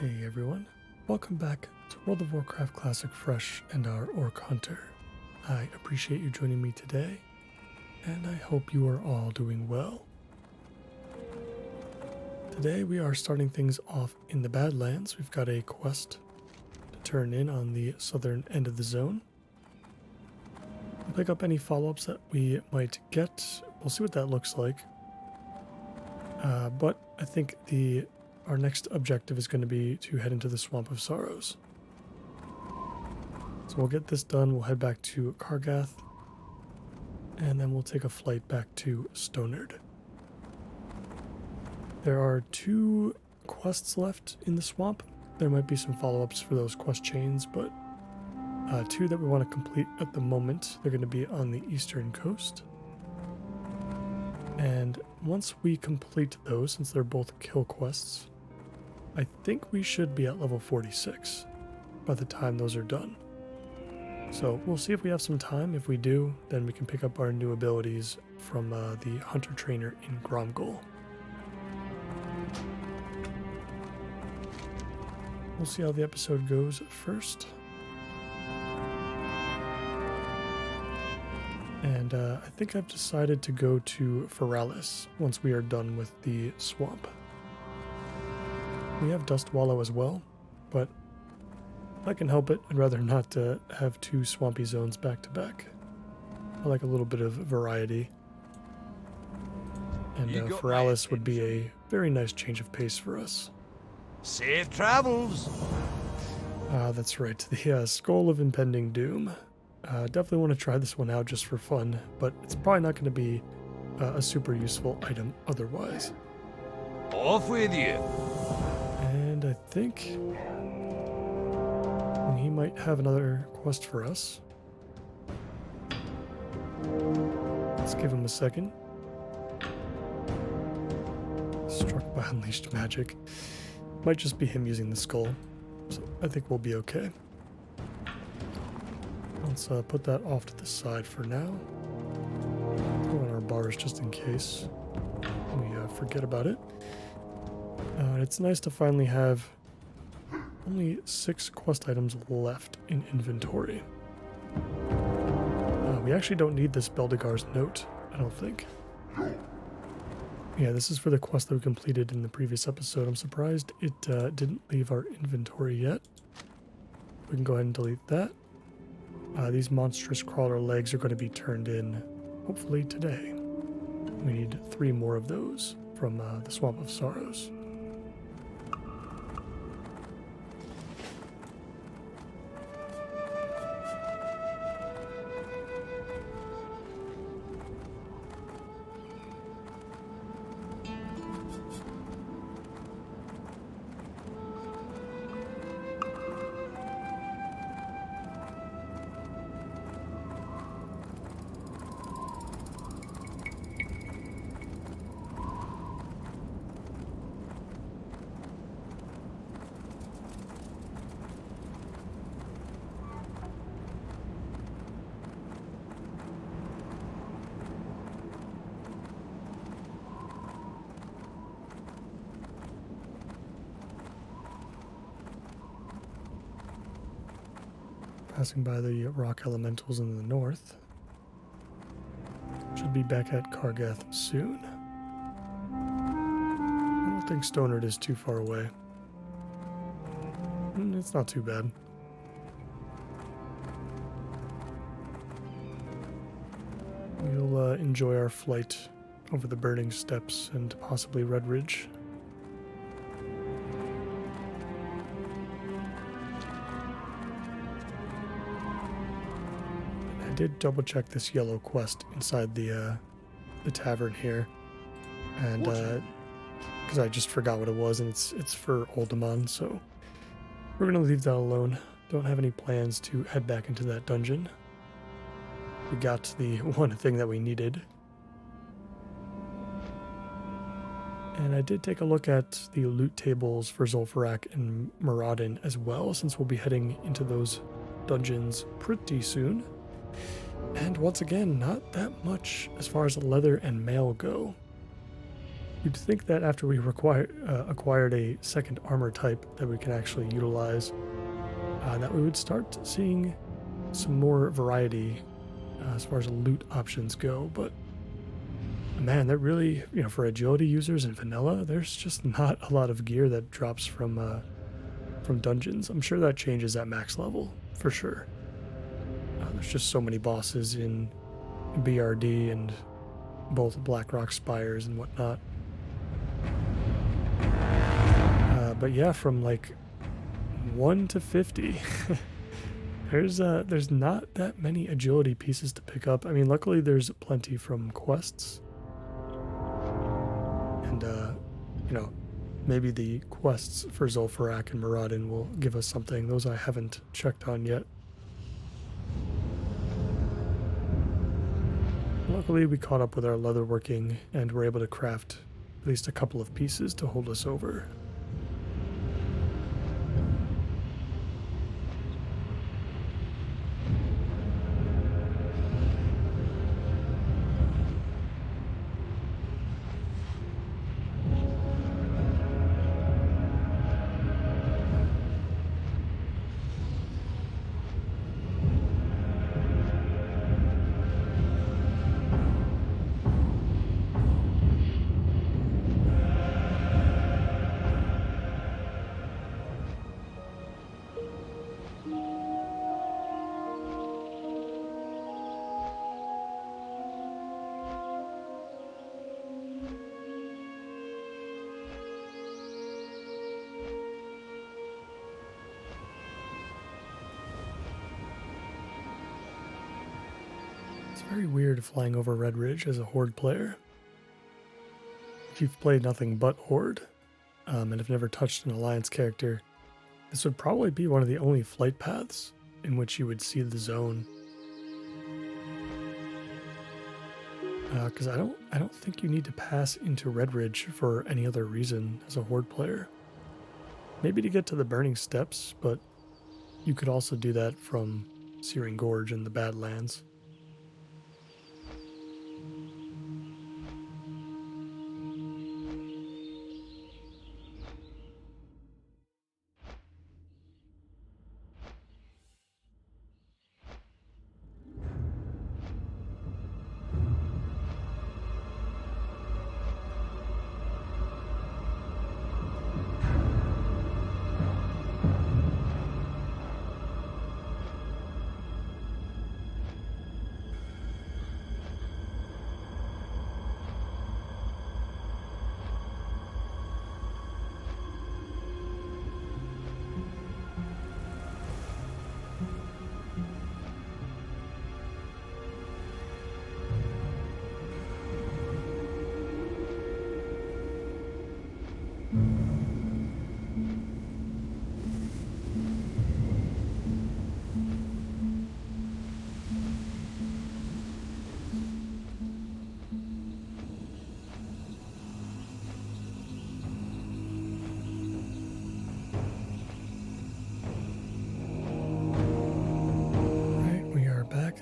Hey everyone, welcome back to World of Warcraft Classic Fresh and our Orc Hunter. I appreciate you joining me today, and I hope you are all doing well. Today we are starting things off in the Badlands. We've got a quest to turn in on the southern end of the zone. We'll pick up any follow-ups that we might get. We'll see what that looks like. But I think our next objective is going to be to head into the Swamp of Sorrows. So we'll get this done, we'll head back to Kargath, and then we'll take a flight back to Stonard. There are 2 quests left in the swamp. There might be some follow-ups for those quest chains, but 2 that we want to complete at the moment. They're going to be on the eastern coast. And once we complete those, since they're both kill quests, I think we should be at level 46 by the time those are done. So we'll see if we have some time. If we do, then we can pick up our new abilities from the Hunter Trainer in Gromgol. We'll see how the episode goes first. And I think I've decided to go to Feralis once we are done with the swamp. We have Dust Wallow as well, but if I can help it, I'd rather not have 2 swampy zones back to back. I like a little bit of variety. And Feralis would be a very nice change of pace for us. Safe travels! That's right, the Skull of Impending Doom. Definitely want to try this one out just for fun, but it's probably not going to be a super useful item otherwise. Off with you! And I think he might have another quest for us. Let's give him a second. Struck by Unleashed Magic. Might just be him using the skull, so I think we'll be okay. Let's put that off to the side for now. Throw in our bars just in case we forget about it. It's nice to finally have only 6 quest items left in inventory. We actually don't need this Beldegar's note, I don't think. Yeah, this is for the quest that we completed in the previous episode. I'm surprised it didn't leave our inventory yet. We can go ahead and delete that. These monstrous crawler legs are going to be turned in, hopefully today. We need 3 more of those from the Swamp of Sorrows. Passing by the rock elementals in the north. Should be back at Kargath soon. I don't think Stonard is too far away. It's not too bad. We'll enjoy our flight over the Burning Steppes and possibly Red Ridge. I did double check this yellow quest inside the tavern here, and because I just forgot what it was, and it's for Oldemon, so we're gonna leave that alone. Don't have any plans to head back into that dungeon. We got the one thing that we needed, and I did take a look at the loot tables for Zul'Farrak and Moradin as well, since we'll be heading into those dungeons pretty soon. And once again, not that much as far as leather and mail go. You'd think that after we acquired a second armor type that we can actually utilize, that we would start seeing some more variety as far as loot options go. But man, that really, for agility users in vanilla, there's just not a lot of gear that drops from dungeons. I'm sure that changes at max level for sure. There's just so many bosses in BRD and both Blackrock Spires and whatnot. But yeah, from like 1 to 50, there's not that many agility pieces to pick up. I mean, luckily there's plenty from quests, and maybe the quests for Zul'Farrak and Muradin will give us something. Those I haven't checked on yet. Luckily, we caught up with our leatherworking and were able to craft at least a couple of pieces to hold us over. Very weird flying over Red Ridge as a Horde player. If you've played nothing but Horde, and have never touched an Alliance character, this would probably be one of the only flight paths in which you would see the zone. Because I don't think you need to pass into Red Ridge for any other reason as a Horde player. Maybe to get to the Burning Steps, but you could also do that from Searing Gorge and the Badlands.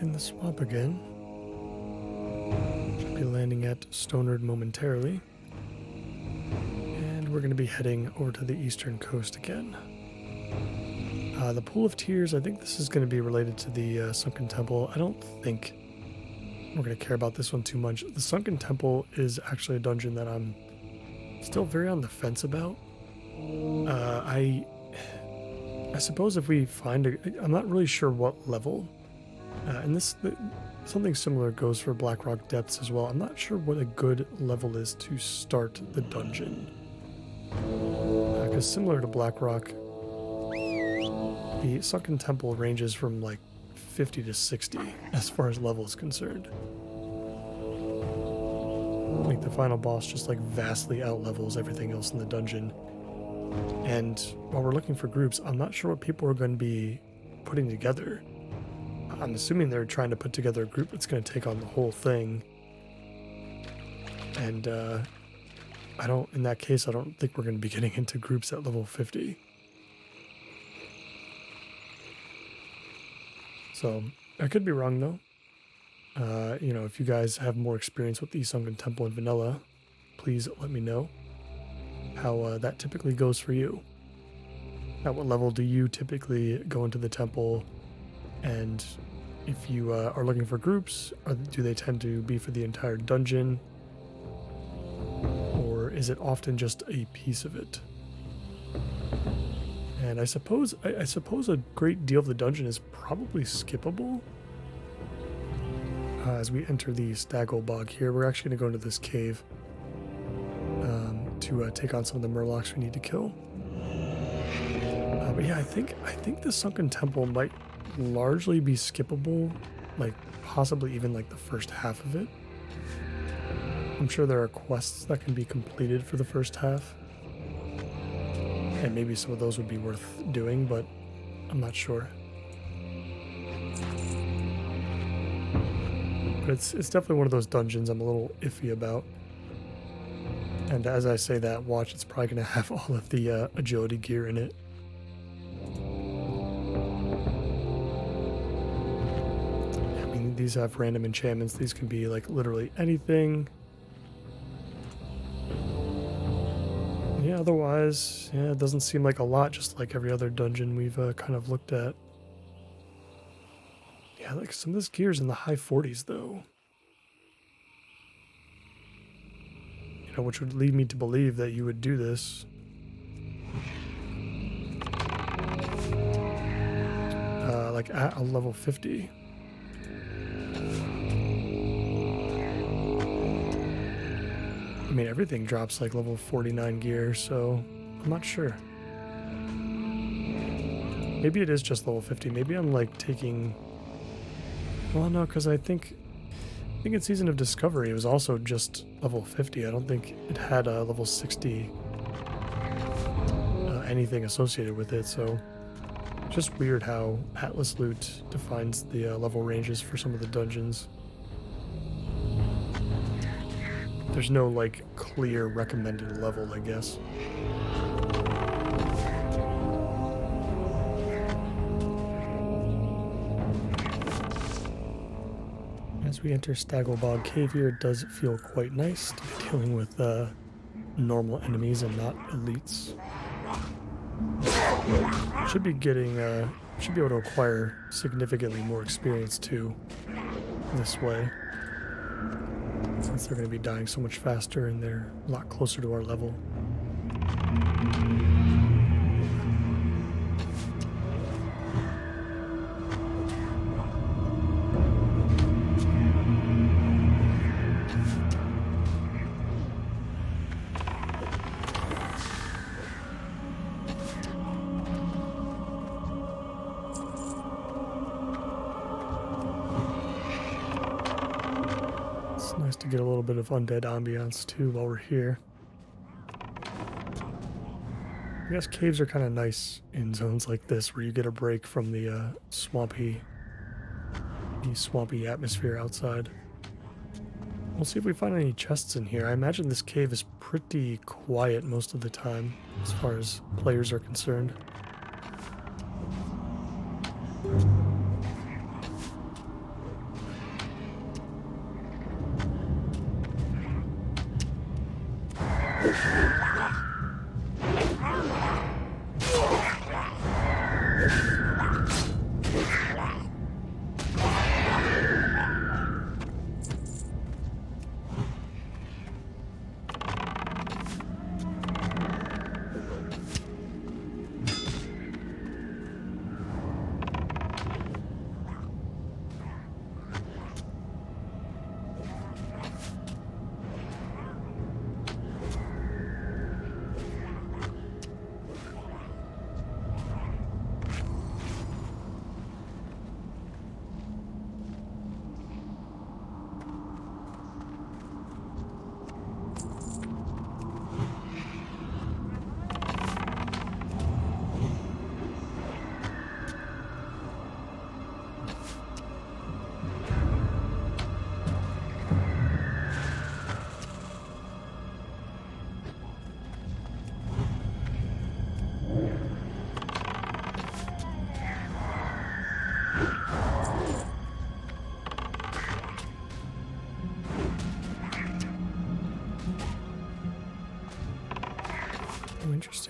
In the swamp again. Should be landing at Stonard momentarily. And we're going to be heading over to the eastern coast again. The Pool of Tears, I think this is going to be related to the Sunken Temple. I don't think we're going to care about this one too much. The Sunken Temple is actually a dungeon that I'm still very on the fence about. I suppose if we find I'm not really sure what level. And something similar goes for Blackrock Depths as well. I'm not sure what a good level is to start the dungeon. Because similar to Blackrock, the Sunken Temple ranges from like 50 to 60 as far as level is concerned. Like the final boss just like vastly outlevels everything else in the dungeon. And while we're looking for groups, I'm not sure what people are going to be putting together. I'm assuming they're trying to put together a group that's going to take on the whole thing. And in that case, I don't think we're going to be getting into groups at level 50. So I could be wrong though. If you guys have more experience with the Sunken Temple and vanilla, please let me know how that typically goes for you. At what level do you typically go into the temple? And if you are looking for groups, do they tend to be for the entire dungeon? Or is it often just a piece of it? And I suppose a great deal of the dungeon is probably skippable. As we enter the Staggle Bog here, we're actually going to go into this cave to take on some of the murlocs we need to kill. But yeah, I think the Sunken Temple might largely be skippable, like possibly even like the first half of it. I'm sure there are quests that can be completed for the first half, and maybe some of those would be worth doing, but I'm not sure. But it's definitely one of those dungeons I'm a little iffy about. And as I say that, watch, it's probably going to have all of the agility gear in it. I mean, these have random enchantments. These can be like literally anything. Yeah, otherwise, yeah, it doesn't seem like a lot, just like every other dungeon we've kind of looked at. Yeah, like some of this gear's in the high 40s, though. You know, which would lead me to believe that you would do this. Like at a level 50. I mean, everything drops like level 49 gear, so I'm not sure. Maybe it is just level 50. Maybe I'm like taking... Well, no, because I think in Season of Discovery it was also just level 50. I don't think it had a level 60 anything associated with it, so just weird how AtlasLoot defines the level ranges for some of the dungeons. There's no like clear recommended level, I guess. As we enter Stagglebog Cave here, it does feel quite nice to be dealing with normal enemies and not elites. Should be able to acquire significantly more experience too this way, since they're going to be dying so much faster and they're a lot closer to our level. Nice to get a little bit of undead ambiance too while we're here. I guess caves are kind of nice in zones like this where you get a break from the swampy atmosphere outside. We'll see if we find any chests in here. I imagine this cave is pretty quiet most of the time as far as players are concerned.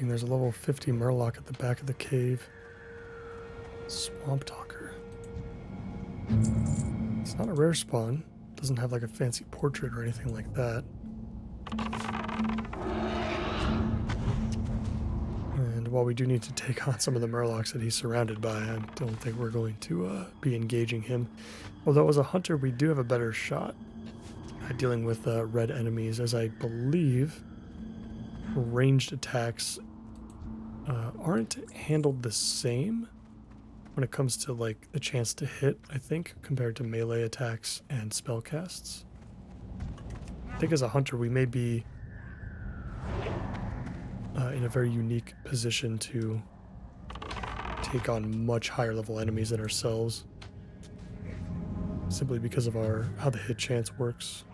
And there's a level 50 Murloc at the back of the cave. Swamp Talker. It's not a rare spawn. Doesn't have like a fancy portrait or anything like that. And while we do need to take on some of the Murlocs that he's surrounded by, I don't think we're going to be engaging him. Although as a hunter, we do have a better shot at dealing with red enemies, as I believe ranged attacks aren't handled the same when it comes to like the chance to hit, I think, compared to melee attacks and spellcasts. I think as a hunter, we may be in a very unique position to take on much higher level enemies than ourselves, simply because of how the hit chance works.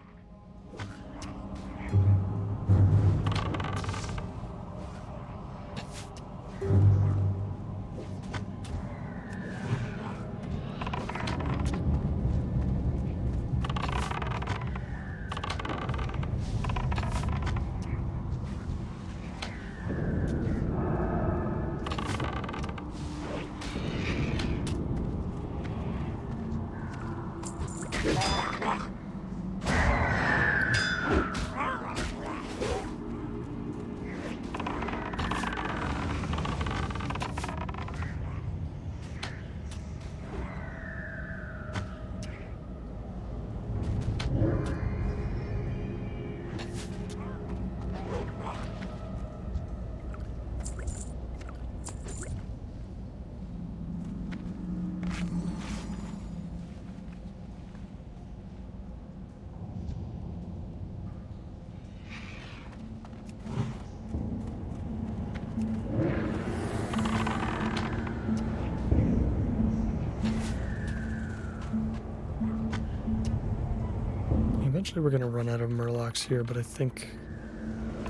Eventually we're going to run out of Murlocs here, but I think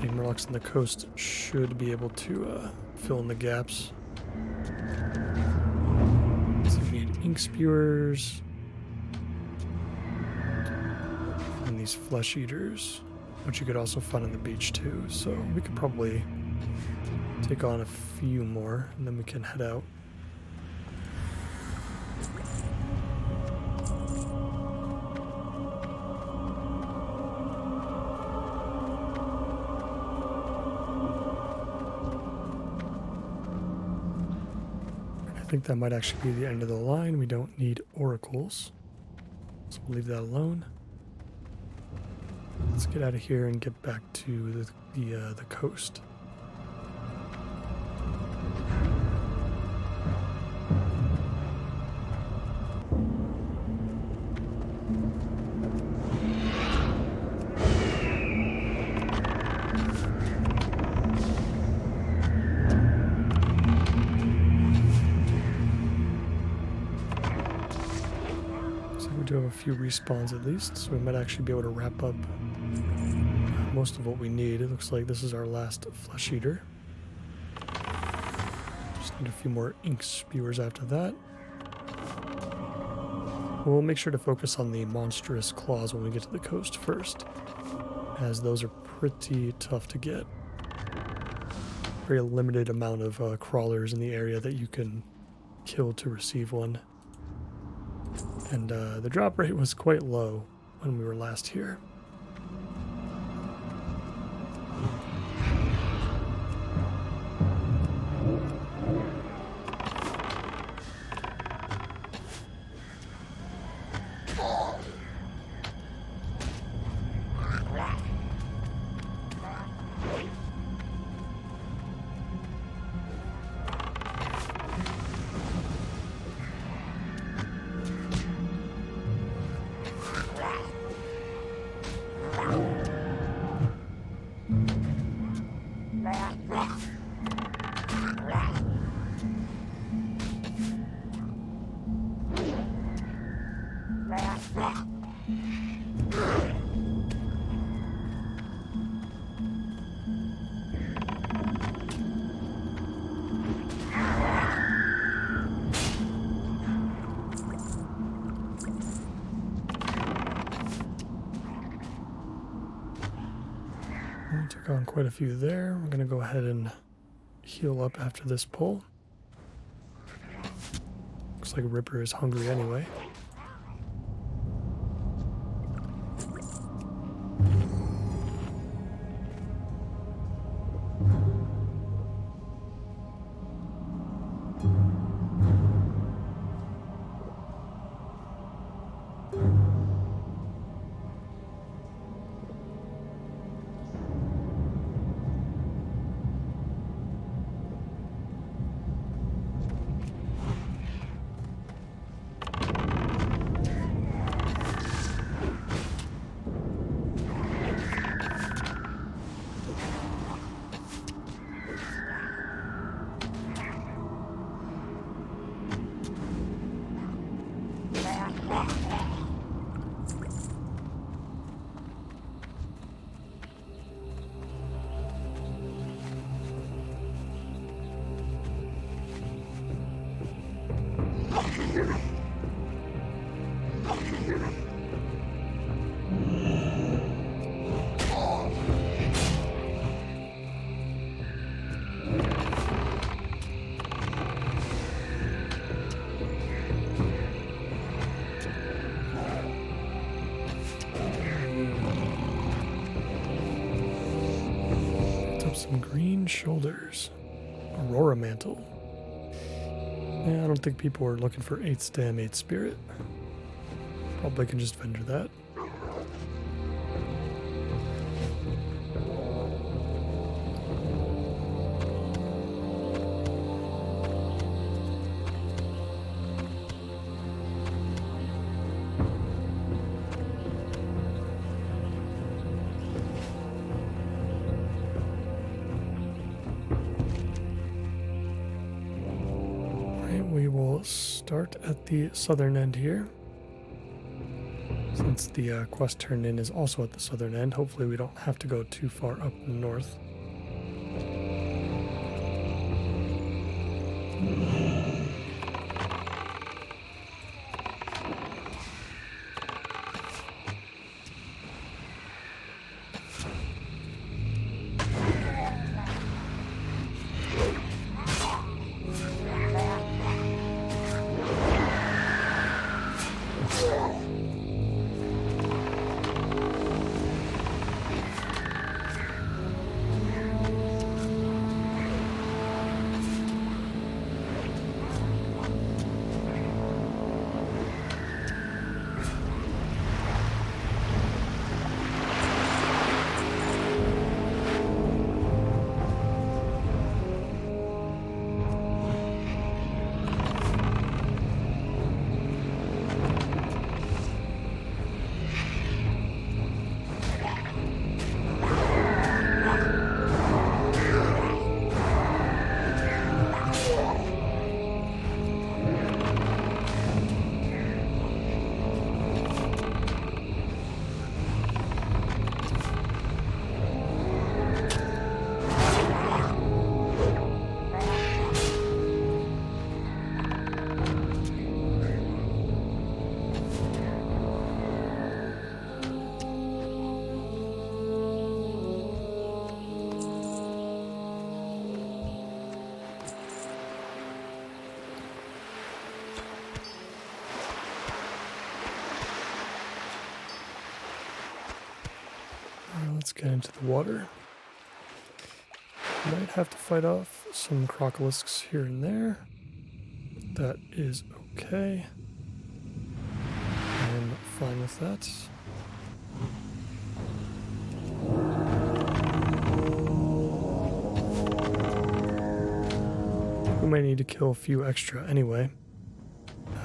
the Murlocs on the coast should be able to fill in the gaps. So we need ink spewers and these flesh eaters, which you could also find on the beach too. So we could probably take on a few more and then we can head out. I think that might actually be the end of the line. We don't need oracles, so we'll leave that alone. Let's get out of here and get back to the coast. We do have a few respawns at least, so we might actually be able to wrap up most of what we need. It looks like this is our last flesh eater. Just need a few more ink spewers after that. We'll make sure to focus on the monstrous claws when we get to the coast first, as those are pretty tough to get. Very limited amount of crawlers in the area that you can kill to receive one. And the drop rate was quite low when we were last here. We took on quite a few there. We're going to go ahead and heal up after this pull. Looks like Ripper is hungry anyway. Some green shoulders. Aurora mantle. Yeah, I don't think people are looking for 8 stam, 8 spirit. Probably can just vendor that. We will start at the southern end here. Since the quest turned in is also at the southern end, hopefully we don't have to go too far up north. Let's get into the water. Might have to fight off some crocolisks here and there. That is okay. I'm fine with that. We might need to kill a few extra anyway,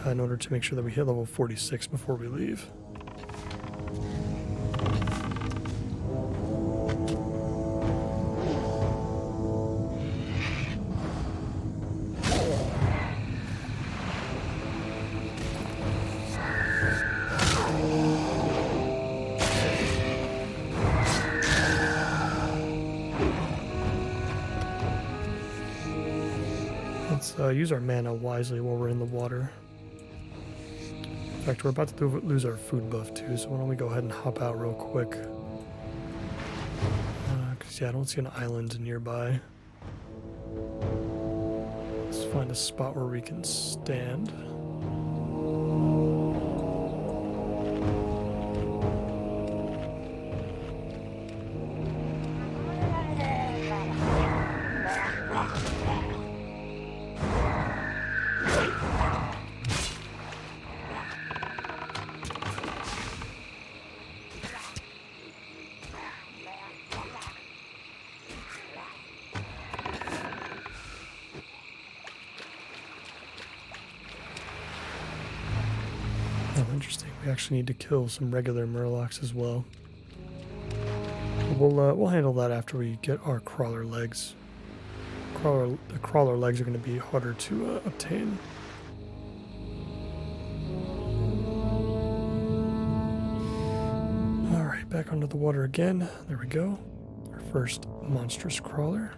in order to make sure that we hit level 46 before we leave. Let's use our mana wisely while we're in the water. In fact, we're about to lose our food buff too, so why don't we go ahead and hop out real quick. Because, yeah, I don't see an island nearby. find a spot where we can stand. Oh, interesting. We actually need to kill some regular murlocs as well. We'll handle that after we get our crawler legs. The crawler legs are going to be harder to obtain. All right, back onto the water again. There we go. Our first monstrous crawler.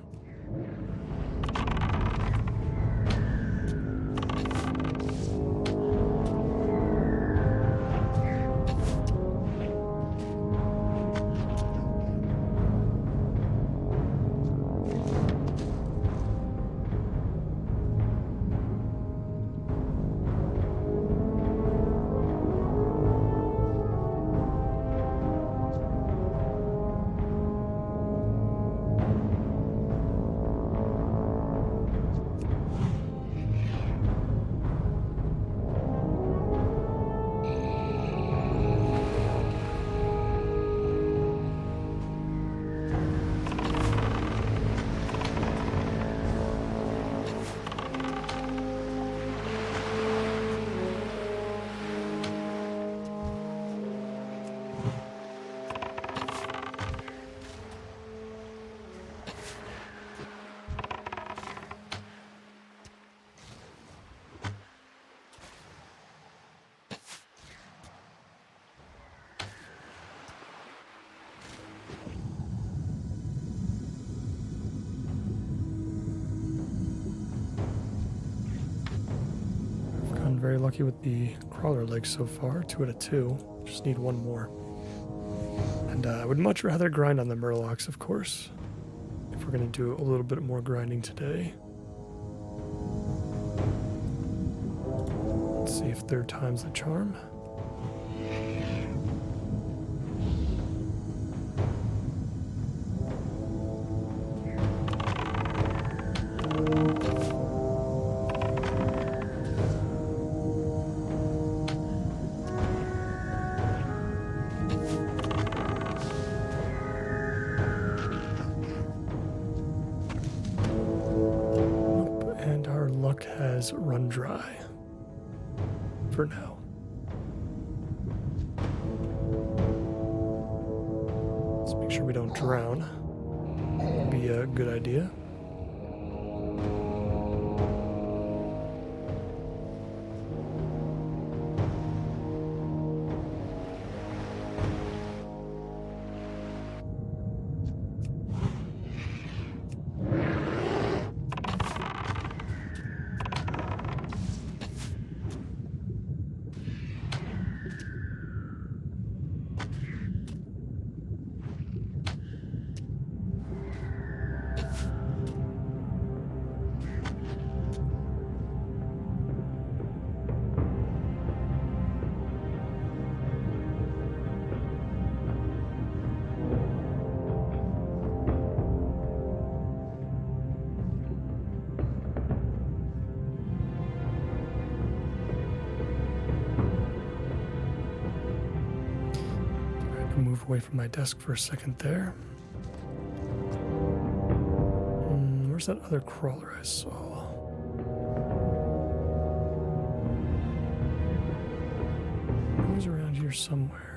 Very lucky with the crawler legs so far, 2 out of 2. Just need one more. And I would much rather grind on the murlocs, of course, if we're going to do a little bit more grinding today. Let's see if third time's the charm. Has run dry for now. Let's make sure we don't drown. Would be a good idea. Move away from my desk for a second there. Where's that other crawler I saw? It was around here somewhere.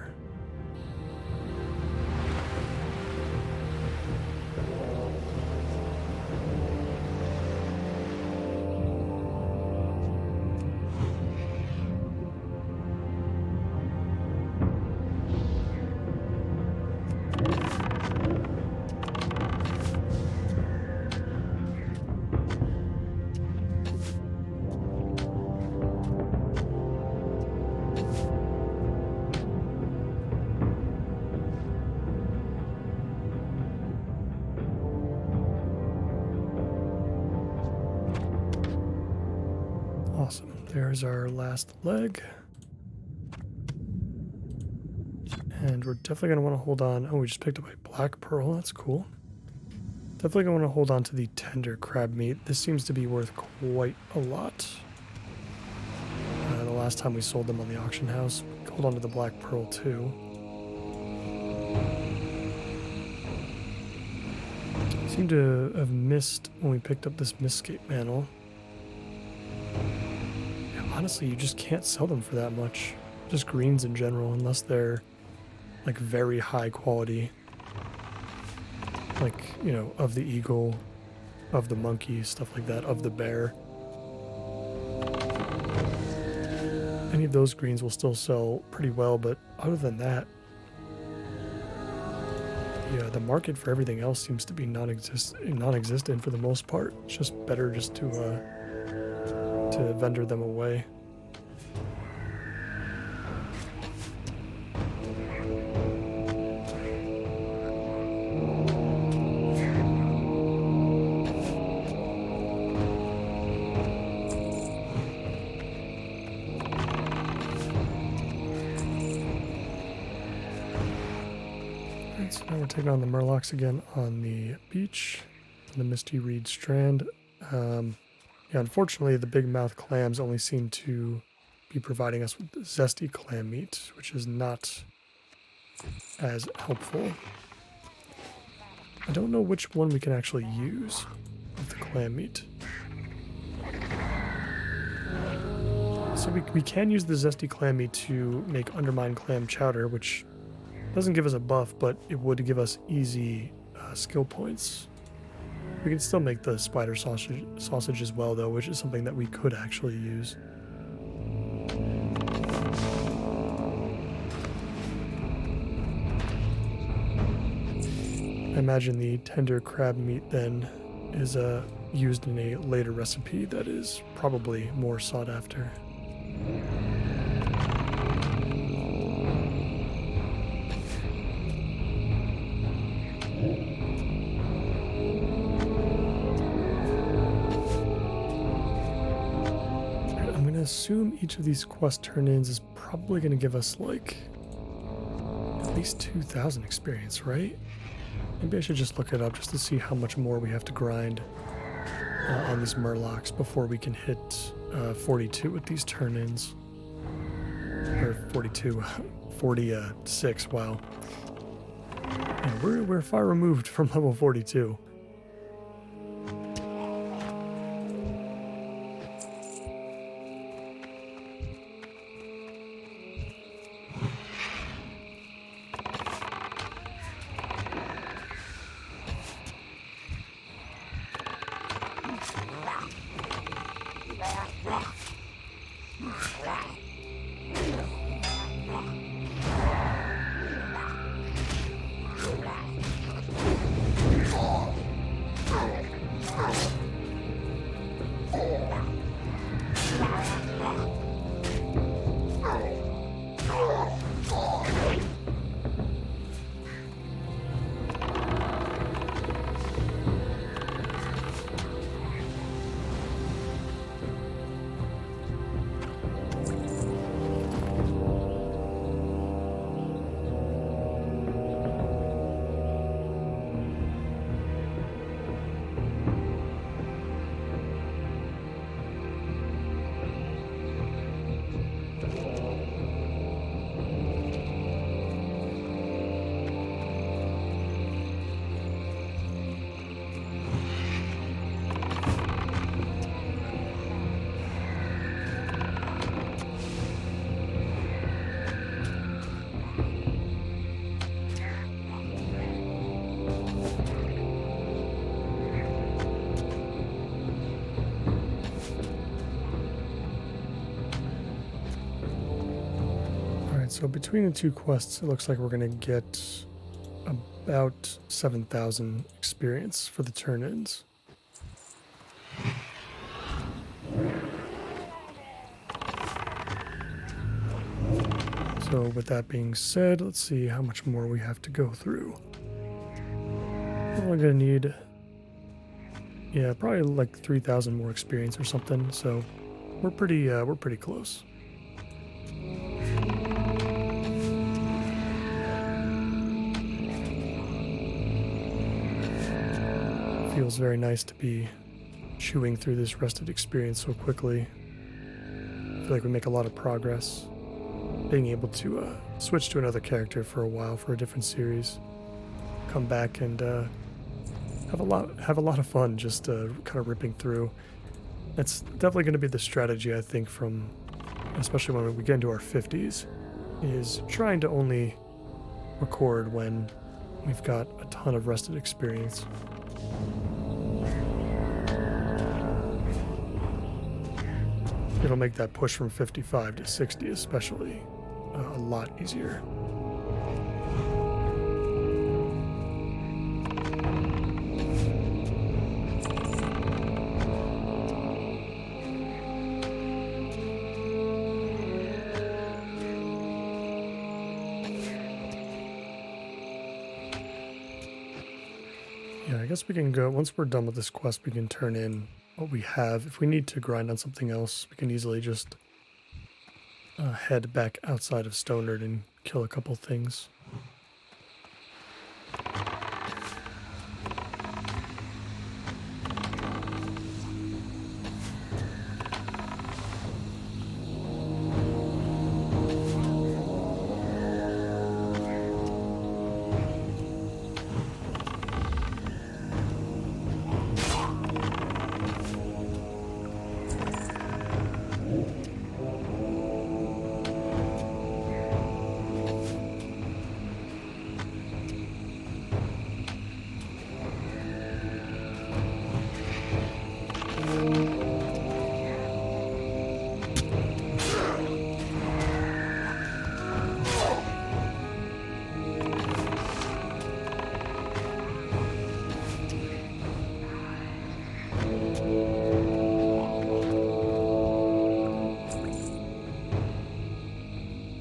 Awesome. There's our last leg. And we're definitely going to want to hold on. Oh, we just picked up a black pearl. That's cool. Definitely going to want to hold on to the tender crab meat. This seems to be worth quite a lot. The last time we sold them on the auction house. Hold on to the black pearl too. Seem to have missed when we picked up this Mistscape mantle. Yeah, honestly, you just can't sell them for that much. Just greens in general, unless they're like very high quality. Like, you know, of the eagle, of the monkey, stuff like that, of the bear. Any of those greens will still sell pretty well, but other than that, yeah, the market for everything else seems to be non-existent for the most part. It's just better just to vendor them away. So now we're taking on the Murlocs again on the beach, the Misty Reed Strand. Yeah, unfortunately, the big mouth clams only seem to be providing us with zesty clam meat, which is not as helpful. I don't know which one we can actually use with the clam meat. So we can use the zesty clam meat to make undermined clam chowder, which doesn't give us a buff, but it would give us easy skill points. We can still make the spider sausage as well, though, which is something that we could actually use. I imagine the tender crab meat then is used in a later recipe that is probably more sought after. Assume each of these quest turn-ins is probably going to give us like at least 2,000 experience, right? Maybe I should just look it up just to see how much more we have to grind on these Murlocs before we can hit 42 with these turn-ins. Or 42, 46, wow. Yeah, we're far removed from level 42. So between the two quests, it looks like we're going to get about 7,000 experience for the turn-ins. So with that being said, let's see how much more we have to go through. We're going to need, yeah, probably like 3,000 more experience or something. So we're pretty close. Feels very nice to be chewing through this rested experience so quickly. I feel like we make a lot of progress. Being able to switch to another character for a while for a different series, come back and have a lot of fun just kind of ripping through. That's definitely going to be the strategy, I think, from especially when we get into our 50s, is trying to only record when we've got a ton of rested experience. It'll make that push from 55 to 60 especially a lot easier. Yeah, I guess we can go, once we're done with this quest, we can turn in what we have. If we need to grind on something else, we can easily just head back outside of Stonard and kill a couple things.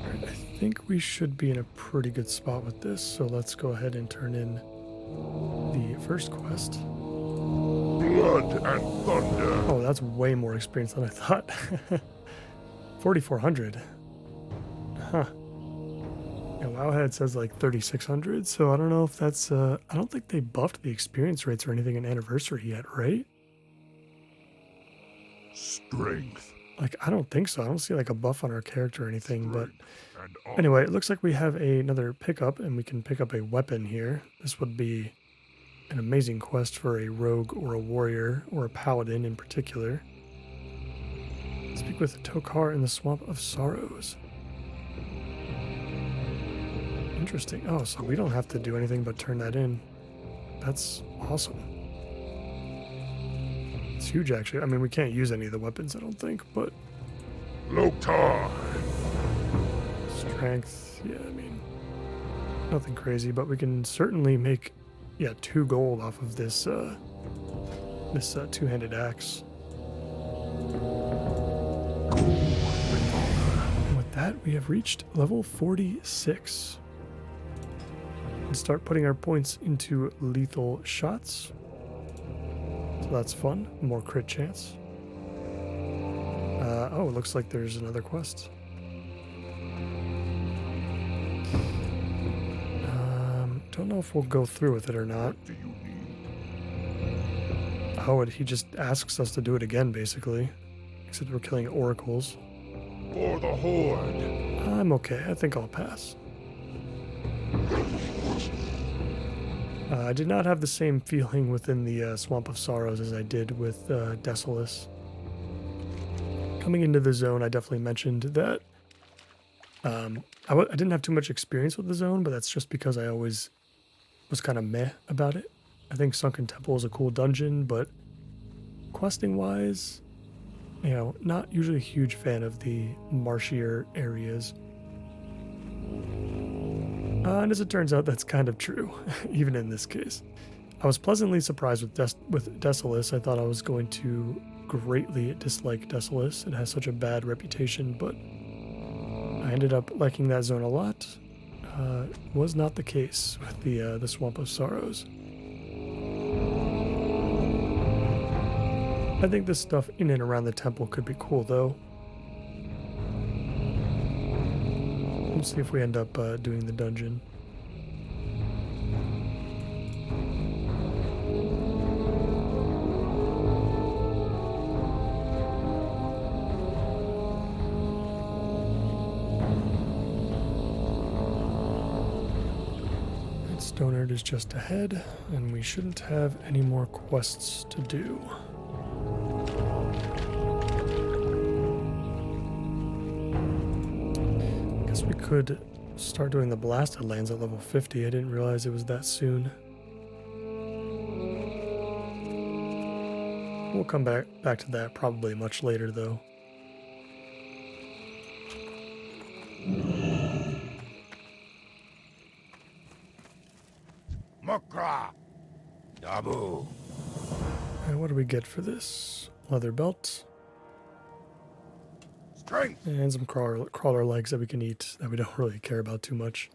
I think we should be in a pretty good spot with this, so let's go ahead and turn in the first quest. Blood and thunder. Oh, that's way more experience than I thought. 4,400. Huh. Yeah, Wowhead says like 3,600, so I don't know if that's, I don't think they buffed the experience rates or anything in Anniversary yet, right? Strength. Like, I don't think so. I don't see like a buff on our character or anything, but And honor. anyway, it looks like we have another pickup, and we can pick up a weapon here. This would be an amazing quest for a rogue or a warrior or a paladin in particular. Speak with Tokar in the Swamp of Sorrows. Interesting. Oh, so we don't have to do anything but turn that in. That's awesome. It's huge, actually. I mean, we can't use any of the weapons, I don't think, but Loktar. strength, yeah, I mean, nothing crazy, but we can certainly make, yeah, 2 gold off of this, this two-handed axe. And with that, we have reached level 46. And start putting our points into lethal shots. So that's fun. More crit chance. Oh, it looks like there's another quest. Don't know if we'll go through with it or not. What do you need? Oh, he just asks us to do it again, basically. Except we're killing oracles. For the Horde. I'm okay. I think I'll pass. I did not have the same feeling within the Swamp of Sorrows as I did with Desolace. Coming into the zone, I definitely mentioned that I didn't have too much experience with the zone, but that's just because I always was kind of meh about it. I think Sunken Temple is a cool dungeon, but questing-wise, you know, not usually a huge fan of the marshier areas. And as it turns out, that's kind of true, even in this case. I was pleasantly surprised with Desolace. I thought I was going to greatly dislike Desolace. It has such a bad reputation, but I ended up liking that zone a lot. Was not the case with the Swamp of Sorrows. I think this stuff in and around the temple could be cool, though. Let's see if we end up doing the dungeon. Stonard is just ahead, and we shouldn't have any more quests to do. I guess we could start doing the Blasted Lands at level 50. I didn't realize it was that soon. We'll come back to that probably much later, though. Mukra. Dabu. And what do we get for this? Leather belt. Strength. And some crawler legs that we can eat that we don't really care about too much.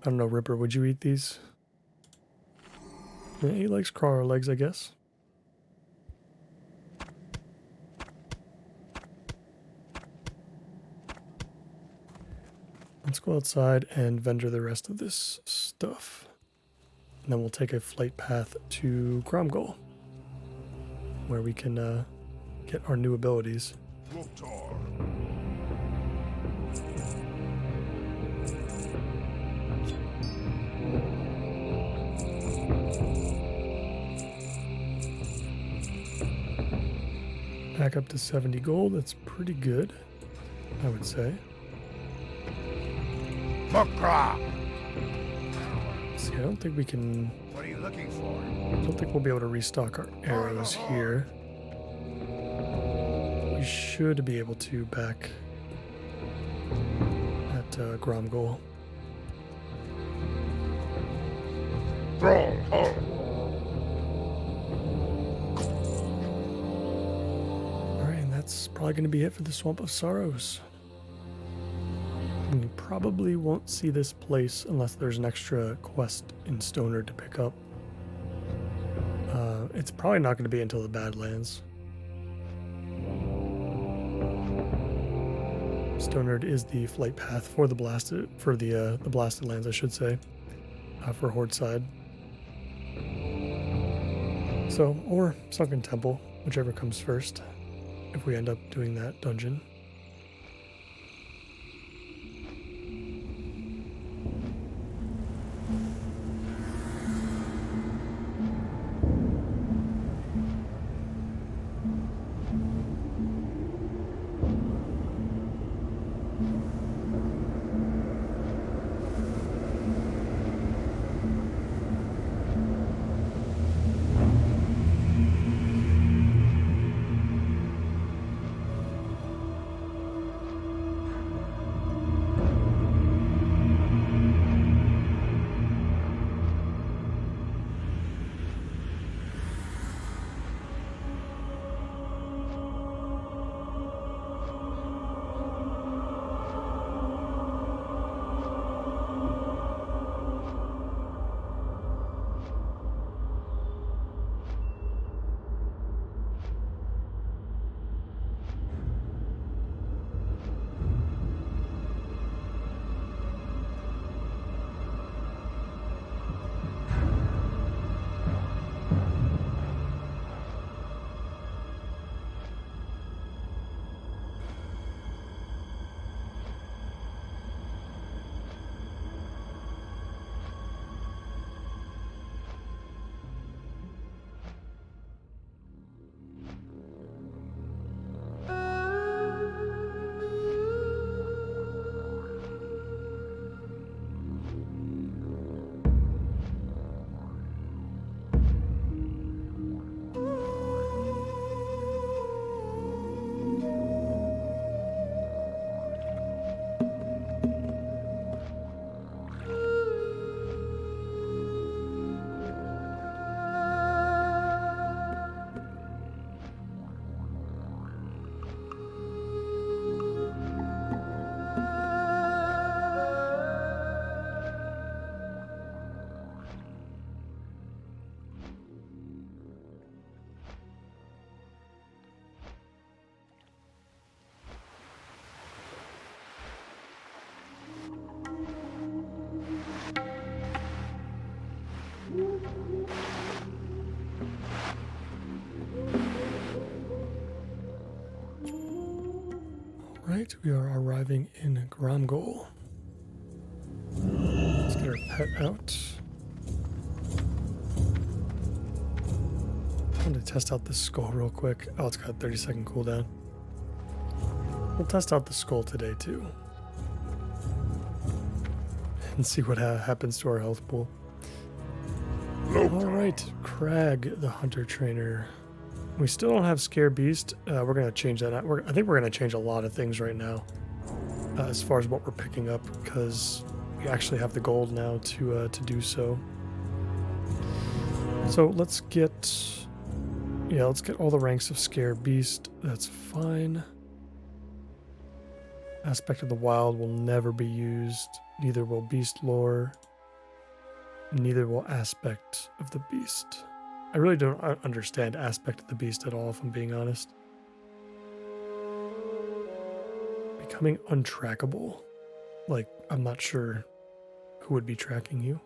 I don't know, Ripper, would you eat these? Yeah, he likes crawler legs, I guess. Let's go outside and vendor the rest of this stuff. And then we'll take a flight path to Gromgol, where we can get our new abilities. Loktar. Back up to 70 gold. That's pretty good, I would say. Mukra. See, I don't think we can... What are you looking for? I don't think we'll be able to restock our arrows here. We should be able to back at Gromgol. Stronghold. Alright, and that's probably going to be it for the Swamp of Sorrows. We probably won't see this place unless there's an extra quest in Stonard to pick up. It's probably not going to be until the Badlands. Stonard is the flight path for the Blasted Lands, I should say, for Horde side. So, or Sunken Temple, whichever comes first, if we end up doing that dungeon. Alright, we are arriving in Gromgol. Let's get our pet out. I'm going to test out this skull real quick. Oh, it's got a 30-second cooldown. We'll test out the skull today too. And see what happens to our health pool. Alright, Crag, the Hunter Trainer. We still don't have Scare Beast. We're going to change that out. I think we're going to change a lot of things right now. As far as what we're picking up, because we actually have the gold now to do so. So let's get... Yeah, let's get all the ranks of Scare Beast. That's fine. Aspect of the Wild will never be used. Neither will Beast Lore. Neither will Aspect of the Beast. I really don't understand Aspect of the Beast at all, if I'm being honest. Becoming untrackable. Like, I'm not sure who would be tracking you.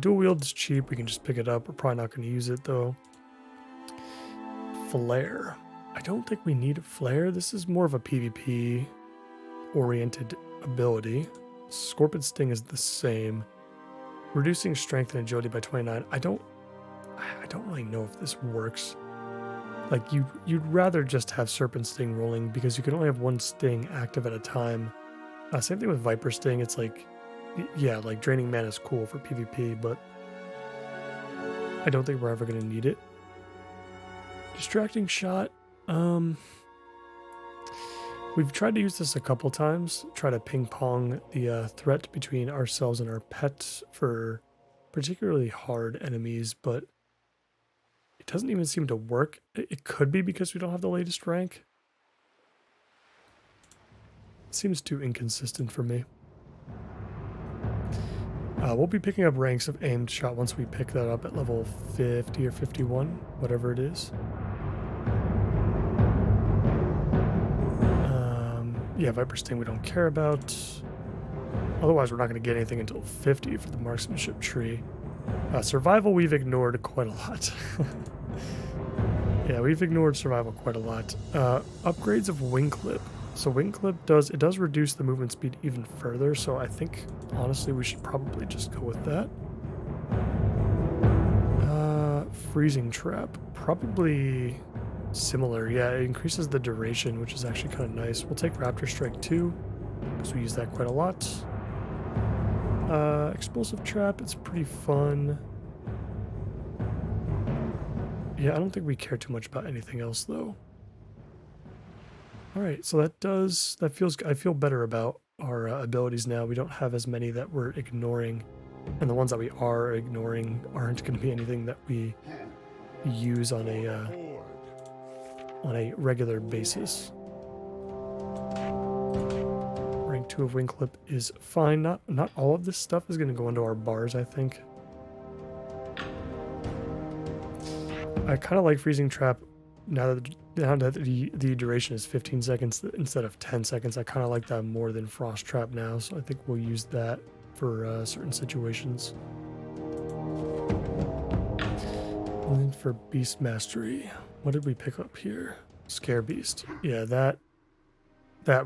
Dual wield is cheap. We can just pick it up. We're probably not going to use it, though. Flare. I don't think we need a flare. This is more of a PvP oriented ability. Scorpion Sting is the same. Reducing strength and agility by 29. I don't really know if this works. Like you'd rather just have Serpent Sting rolling because you can only have one sting active at a time. Same thing with Viper Sting. It's like, yeah, like draining mana is cool for PvP, but I don't think we're ever going to need it. Distracting Shot. We've tried to use this a couple times. Try to ping pong the threat between ourselves and our pets for particularly hard enemies, but it doesn't even seem to work. It could be because we don't have the latest rank. It seems too inconsistent for me. We'll be picking up ranks of aimed shot once we pick that up at level 50 or 51, whatever it is. Yeah, Viper Sting we don't care about. Otherwise, we're not going to get anything until 50 for the marksmanship tree. Survival we've ignored quite a lot. Yeah, we've ignored survival quite a lot. Upgrades of Wing Clip. So Wing Clip does reduce the movement speed even further, so I think honestly we should probably just go with that. Freezing Trap. Probably similar. Yeah, it increases the duration, which is actually kind of nice. We'll take Raptor Strike 2, because we use that quite a lot. Explosive Trap, it's pretty fun. Yeah, I don't think we care too much about anything else, though. Alright, so I feel better about our abilities now. We don't have as many that we're ignoring, and the ones that we are ignoring aren't going to be anything that we use on a regular basis. Rank 2 of Wing Clip is fine. Not all of this stuff is going to go into our bars, I think. I kind of like Freezing Trap now that the duration is 15 seconds instead of 10 seconds. I kind of like that more than Frost Trap now, so I think we'll use that for certain situations. And then for Beast Mastery, what did we pick up here? Scare Beast. Yeah, that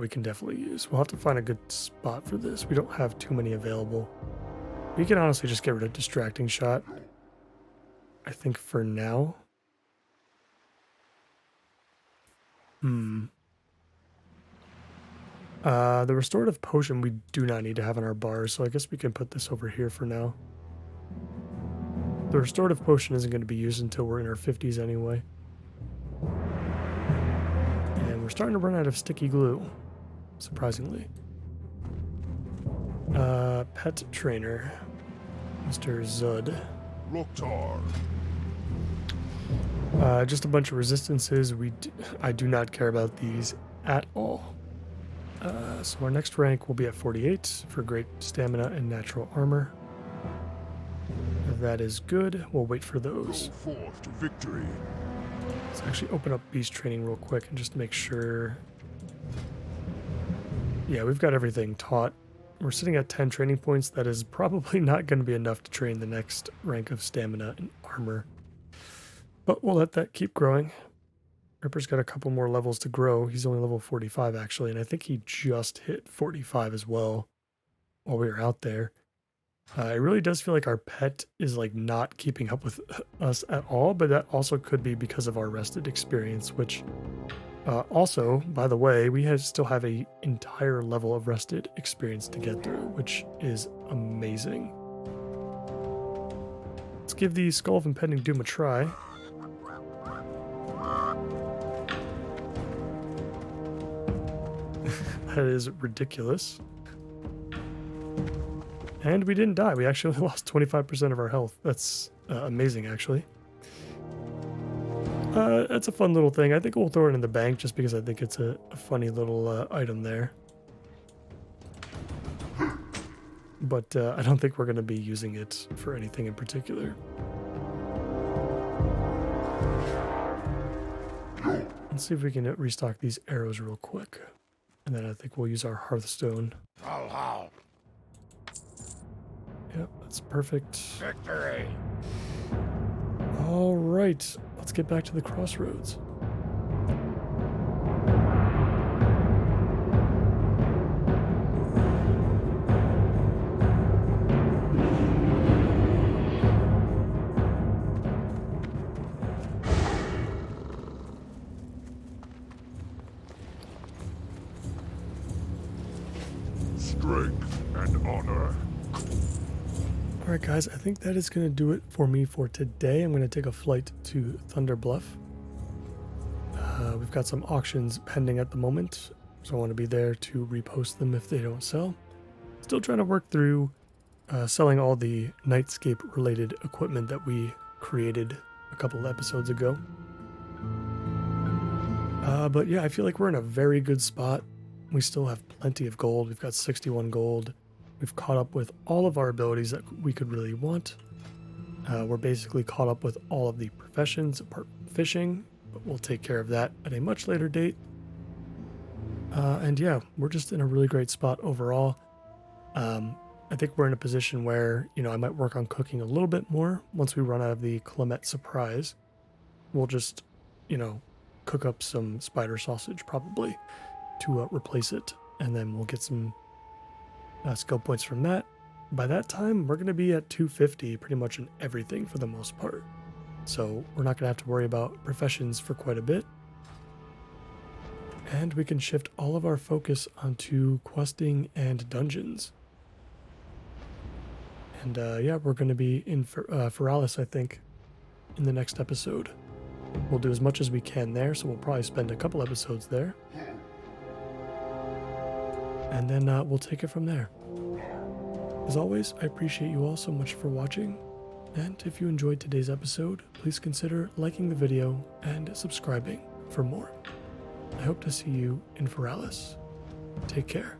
we can definitely use. We'll have to find a good spot for this. We don't have too many available. We can honestly just get rid of Distracting Shot, I think, for now. The Restorative Potion we do not need to have in our bars, so I guess we can put this over here for now. The Restorative Potion isn't going to be used until we're in our 50s anyway. And we're starting to run out of sticky glue, surprisingly. Pet Trainer, Mr. Zud. Loktar. Just a bunch of resistances. I do not care about these at all. So our next rank will be at 48 for great stamina and natural armor. That is good. We'll wait for those. Go forth to victory. Let's actually open up beast training real quick and just make sure. Yeah, we've got everything taught. We're sitting at 10 training points. That is probably not going to be enough to train the next rank of stamina and armor. But we'll let that keep growing. Ripper's got a couple more levels to grow. He's only level 45 actually, and I think he just hit 45 as well while we were out there. It really does feel like our pet is like not keeping up with us at all, but that also could be because of our rested experience, which also, by the way, still have a entire level of rested experience to get through, which is amazing. Let's give the Skull of Impending Doom a try. That is ridiculous. And we didn't die. We actually only lost 25% of our health. That's amazing, actually. That's a fun little thing. I think we'll throw it in the bank just because I think it's a funny little item there. But I don't think we're going to be using it for anything in particular. Let's see if we can restock these arrows real quick. And then I think we'll use our Hearthstone. How? Yep, that's perfect. Victory! All right, let's get back to the crossroads. Strength and honor. All right, guys, I think that is going to do it for me for today. I'm going to take a flight to Thunder Bluff. We've got some auctions pending at the moment, so I want to be there to repost them if they don't sell. Still trying to work through selling all the Nightscape-related equipment that we created a couple of episodes ago. But yeah, I feel like we're in a very good spot. We still have plenty of gold. We've got 61 gold. We've caught up with all of our abilities that we could really want. We're basically caught up with all of the professions apart from fishing, but we'll take care of that at a much later date. And yeah, we're just in a really great spot overall. I think we're in a position where, I might work on cooking a little bit more once we run out of the Clement surprise. We'll just, cook up some spider sausage probably to replace it, and then we'll get some skill points from that. By that time, we're going to be at 250 pretty much in everything for the most part. So we're not going to have to worry about professions for quite a bit. And we can shift all of our focus onto questing and dungeons. And yeah, we're going to be in Feralis, I think, in the next episode. We'll do as much as we can there, so we'll probably spend a couple episodes there. And then we'll take it from there. As always, I appreciate you all so much for watching. And if you enjoyed today's episode, please consider liking the video and subscribing for more. I hope to see you in Feralis. Take care.